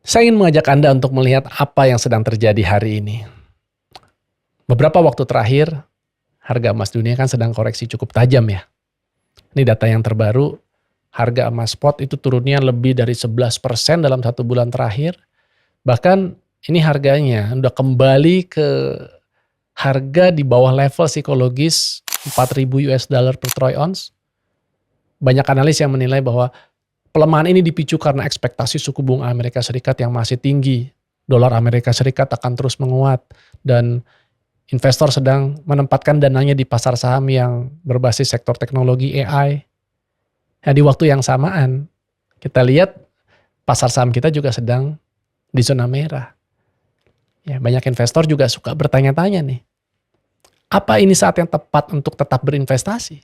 Saya ingin mengajak Anda untuk melihat apa yang sedang terjadi hari ini. Beberapa waktu terakhir, harga emas dunia kan sedang koreksi cukup tajam ya. Ini data yang terbaru, harga emas spot itu turunnya lebih dari 11% dalam 1 bulan terakhir. Bahkan ini harganya udah kembali ke harga di bawah level psikologis 4.000 US dollar per troy ounce. Banyak analis yang menilai bahwa pelemahan ini dipicu karena ekspektasi suku bunga Amerika Serikat yang masih tinggi. Dolar Amerika Serikat akan terus menguat dan investor sedang menempatkan dananya di pasar saham yang berbasis sektor teknologi AI. Nah, di waktu yang samaan, kita lihat pasar saham kita juga sedang di zona merah. Ya, banyak investor juga suka bertanya-tanya nih, apa ini saat yang tepat untuk tetap berinvestasi?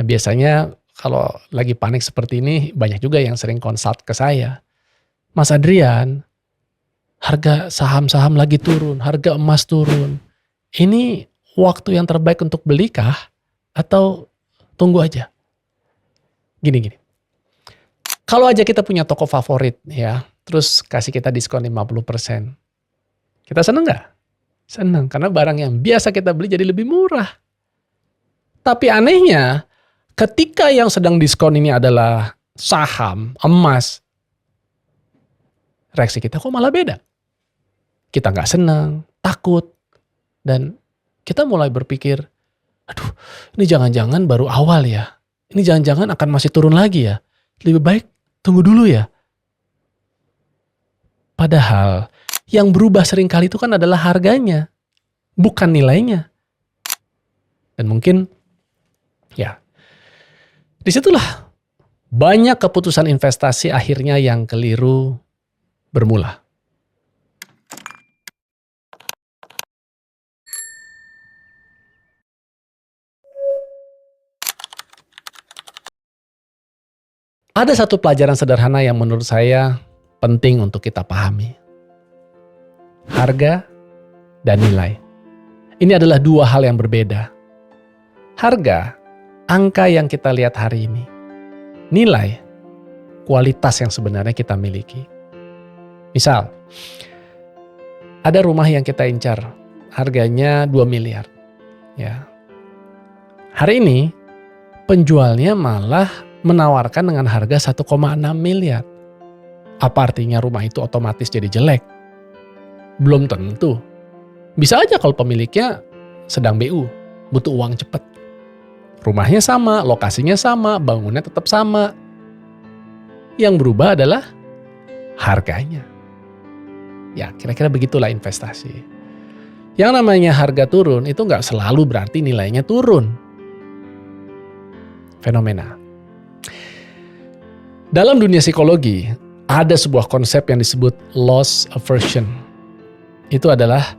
Nah, biasanya kalau lagi panik seperti ini, banyak juga yang sering konsult ke saya. Mas Adrian, harga saham-saham lagi turun, harga emas turun. Ini waktu yang terbaik untuk belikah? Atau tunggu aja? Gini. Kalau aja kita punya toko favorit ya, terus kasih kita diskon 50%. Kita seneng nggak? Seneng, karena barang yang biasa kita beli jadi lebih murah. Tapi anehnya, ketika yang sedang diskon ini adalah saham, emas, reaksi kita kok malah beda. Kita nggak senang, takut, dan kita mulai berpikir, aduh ini jangan-jangan baru awal ya. Ini jangan-jangan akan masih turun lagi ya. Lebih baik tunggu dulu ya. Padahal yang berubah seringkali itu kan adalah harganya, bukan nilainya. Dan mungkin ya, disitulah banyak keputusan investasi akhirnya yang keliru bermula. Ada satu pelajaran sederhana yang menurut saya penting untuk kita pahami. Harga dan nilai. Ini adalah dua hal yang berbeda. Harga, angka yang kita lihat hari ini. Nilai, kualitas yang sebenarnya kita miliki. Misal, ada rumah yang kita incar, harganya 2 miliar. Ya. Hari ini, penjualnya malah menawarkan dengan harga 1,6 miliar. Apa artinya rumah itu otomatis jadi jelek? Belum tentu. Bisa aja kalau pemiliknya sedang BU, butuh uang cepat. Rumahnya sama, lokasinya sama, bangunnya tetap sama. Yang berubah adalah harganya. Ya, kira-kira begitulah investasi. Yang namanya harga turun itu nggak selalu berarti nilainya turun. Fenomena. Dalam dunia psikologi, ada sebuah konsep yang disebut loss aversion. Itu adalah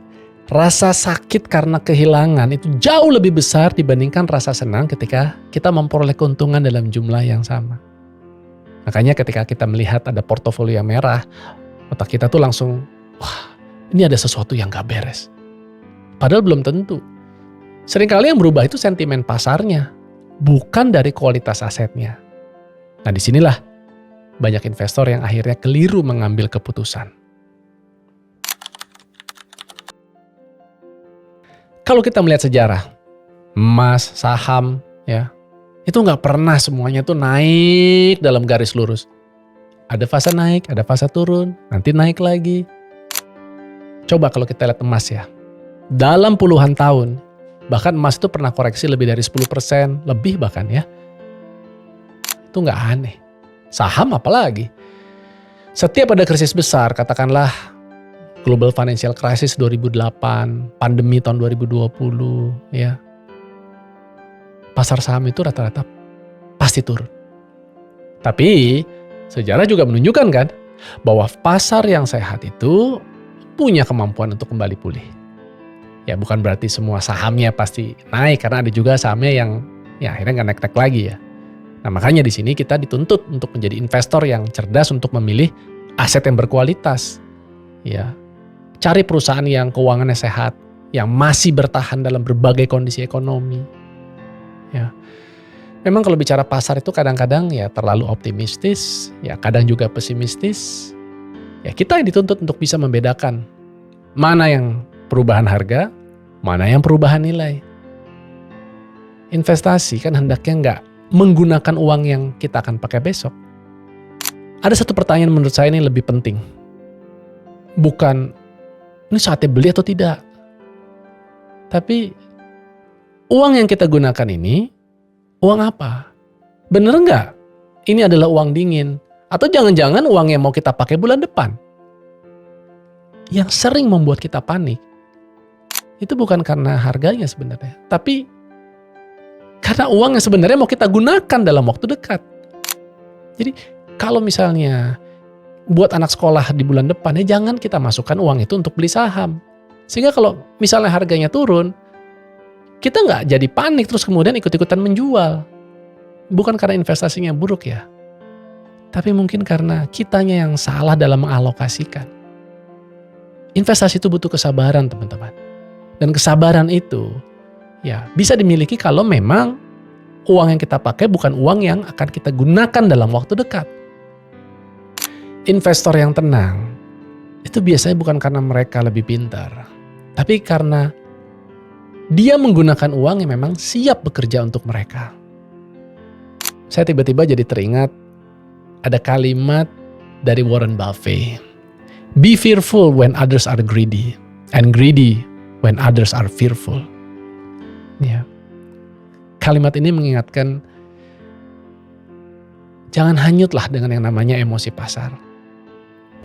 rasa sakit karena kehilangan itu jauh lebih besar dibandingkan rasa senang ketika kita memperoleh keuntungan dalam jumlah yang sama. Makanya ketika kita melihat ada portofolio yang merah, otak kita tuh langsung, wah ini ada sesuatu yang gak beres. Padahal belum tentu. Seringkali yang berubah itu sentimen pasarnya, bukan dari kualitas asetnya. Nah disinilah banyak investor yang akhirnya keliru mengambil keputusan. Kalau kita melihat sejarah, emas, saham, ya, itu nggak pernah semuanya tuh naik dalam garis lurus. Ada fase naik, ada fase turun, nanti naik lagi. Coba kalau kita lihat emas ya, dalam puluhan tahun, bahkan emas itu pernah koreksi lebih dari 10%, lebih bahkan ya. Itu nggak aneh. Saham apalagi. Setiap ada krisis besar, katakanlah Global Financial Crisis 2008, pandemi tahun 2020, ya. Pasar saham itu rata-rata pasti turun. Tapi sejarah juga menunjukkan kan bahwa pasar yang sehat itu punya kemampuan untuk kembali pulih. Ya bukan berarti semua sahamnya pasti naik, karena ada juga sahamnya yang ya akhirnya nggak naik-naik lagi ya. Nah makanya di sini kita dituntut untuk menjadi investor yang cerdas untuk memilih aset yang berkualitas. Ya, cari perusahaan yang keuangannya sehat, yang masih bertahan dalam berbagai kondisi ekonomi. Ya, memang kalau bicara pasar itu kadang-kadang ya terlalu optimistis, ya kadang juga pesimistis. Ya kita yang dituntut untuk bisa membedakan mana yang perubahan harga, mana yang perubahan nilai. Investasi kan hendaknya nggak menggunakan uang yang kita akan pakai besok. Ada satu pertanyaan menurut saya ini lebih penting. Bukan, ini saatnya beli atau tidak. Tapi, uang yang kita gunakan ini, uang apa? Bener nggak? Ini adalah uang dingin. Atau jangan-jangan uang yang mau kita pakai bulan depan. Yang sering membuat kita panik, itu bukan karena harganya sebenarnya. Tapi, karena uang yang sebenarnya mau kita gunakan dalam waktu dekat. Jadi, kalau misalnya buat anak sekolah di bulan depan, ya jangan kita masukkan uang itu untuk beli saham. Sehingga kalau misalnya harganya turun, kita nggak jadi panik terus kemudian ikut-ikutan menjual. Bukan karena investasinya buruk ya. Tapi mungkin karena kitanya yang salah dalam mengalokasikan. Investasi itu butuh kesabaran teman-teman. Dan kesabaran itu ya bisa dimiliki kalau memang uang yang kita pakai bukan uang yang akan kita gunakan dalam waktu dekat. Investor yang tenang itu biasanya bukan karena mereka lebih pintar, tapi karena dia menggunakan uang yang memang siap bekerja untuk mereka. Saya tiba-tiba jadi teringat ada kalimat dari Warren Buffett. Be fearful when others are greedy, and greedy when others are fearful. Ya. Kalimat ini mengingatkan, jangan hanyutlah dengan yang namanya emosi pasar.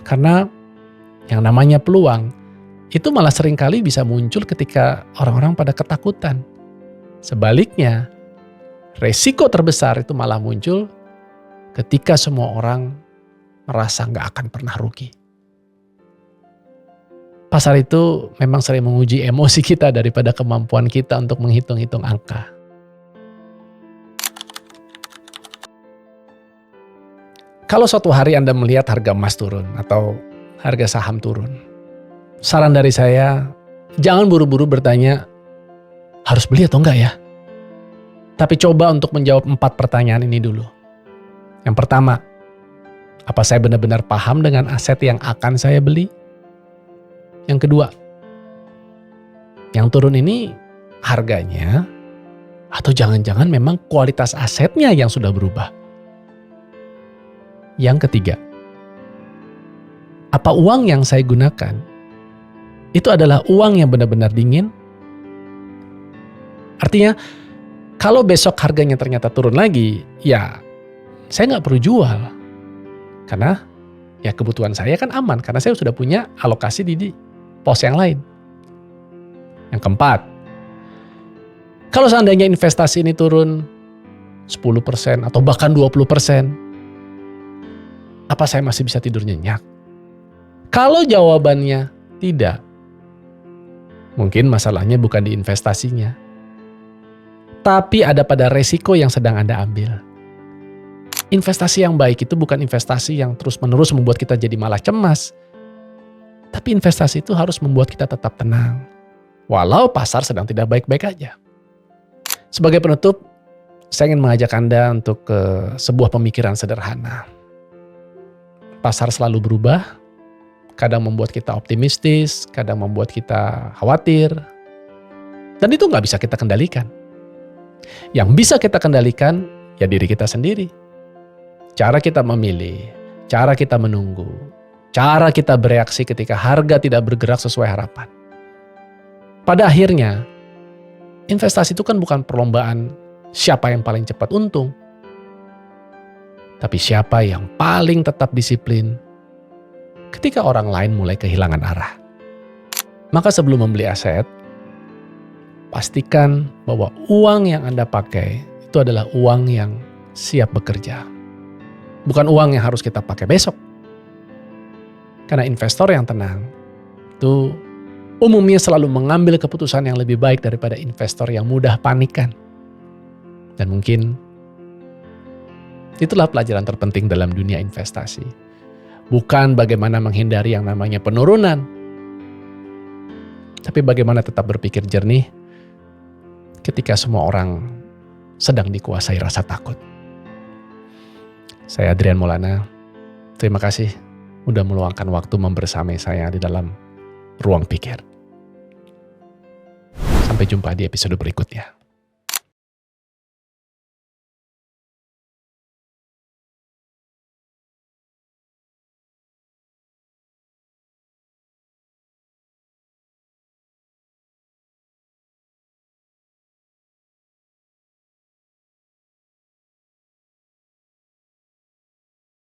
Karena yang namanya peluang, itu malah seringkali bisa muncul ketika orang-orang pada ketakutan. Sebaliknya, resiko terbesar itu malah muncul ketika semua orang merasa nggak akan pernah rugi. Pasar itu memang sering menguji emosi kita daripada kemampuan kita untuk menghitung-hitung angka. Kalau suatu hari Anda melihat harga emas turun atau harga saham turun, saran dari saya, jangan buru-buru bertanya, harus beli atau enggak ya? Tapi coba untuk menjawab 4 pertanyaan ini dulu. Yang pertama, apa saya benar-benar paham dengan aset yang akan saya beli? Yang kedua, yang turun ini harganya atau jangan-jangan memang kualitas asetnya yang sudah berubah? Yang ketiga, apa uang yang saya gunakan itu adalah uang yang benar-benar dingin? Artinya, kalau besok harganya ternyata turun lagi, ya saya nggak perlu jual. Karena ya kebutuhan saya kan aman, karena saya sudah punya alokasi di pos yang lain. Yang keempat, kalau seandainya investasi ini turun 10% atau bahkan 20%, apa saya masih bisa tidur nyenyak? Kalau jawabannya tidak, mungkin masalahnya bukan di investasinya, tapi ada pada resiko yang sedang Anda ambil. Investasi yang baik itu bukan investasi yang terus-menerus membuat kita jadi malah cemas. Tapi investasi itu harus membuat kita tetap tenang. Walau pasar sedang tidak baik-baik aja. Sebagai penutup, saya ingin mengajak Anda untuk ke sebuah pemikiran sederhana. Pasar selalu berubah, kadang membuat kita optimistis, kadang membuat kita khawatir. Dan itu nggak bisa kita kendalikan. Yang bisa kita kendalikan, ya diri kita sendiri. Cara kita memilih, cara kita menunggu, cara kita bereaksi ketika harga tidak bergerak sesuai harapan. Pada akhirnya, investasi itu kan bukan perlombaan siapa yang paling cepat untung, tapi siapa yang paling tetap disiplin ketika orang lain mulai kehilangan arah. Maka sebelum membeli aset, pastikan bahwa uang yang Anda pakai itu adalah uang yang siap bekerja. Bukan uang yang harus kita pakai besok. Karena investor yang tenang itu umumnya selalu mengambil keputusan yang lebih baik daripada investor yang mudah panikan. Dan mungkin itulah pelajaran terpenting dalam dunia investasi. Bukan bagaimana menghindari yang namanya penurunan, tapi bagaimana tetap berpikir jernih ketika semua orang sedang dikuasai rasa takut. Saya Adrian Maulana, terima kasih udah meluangkan waktu membersamai saya di dalam ruang pikir. Sampai jumpa di episode berikutnya.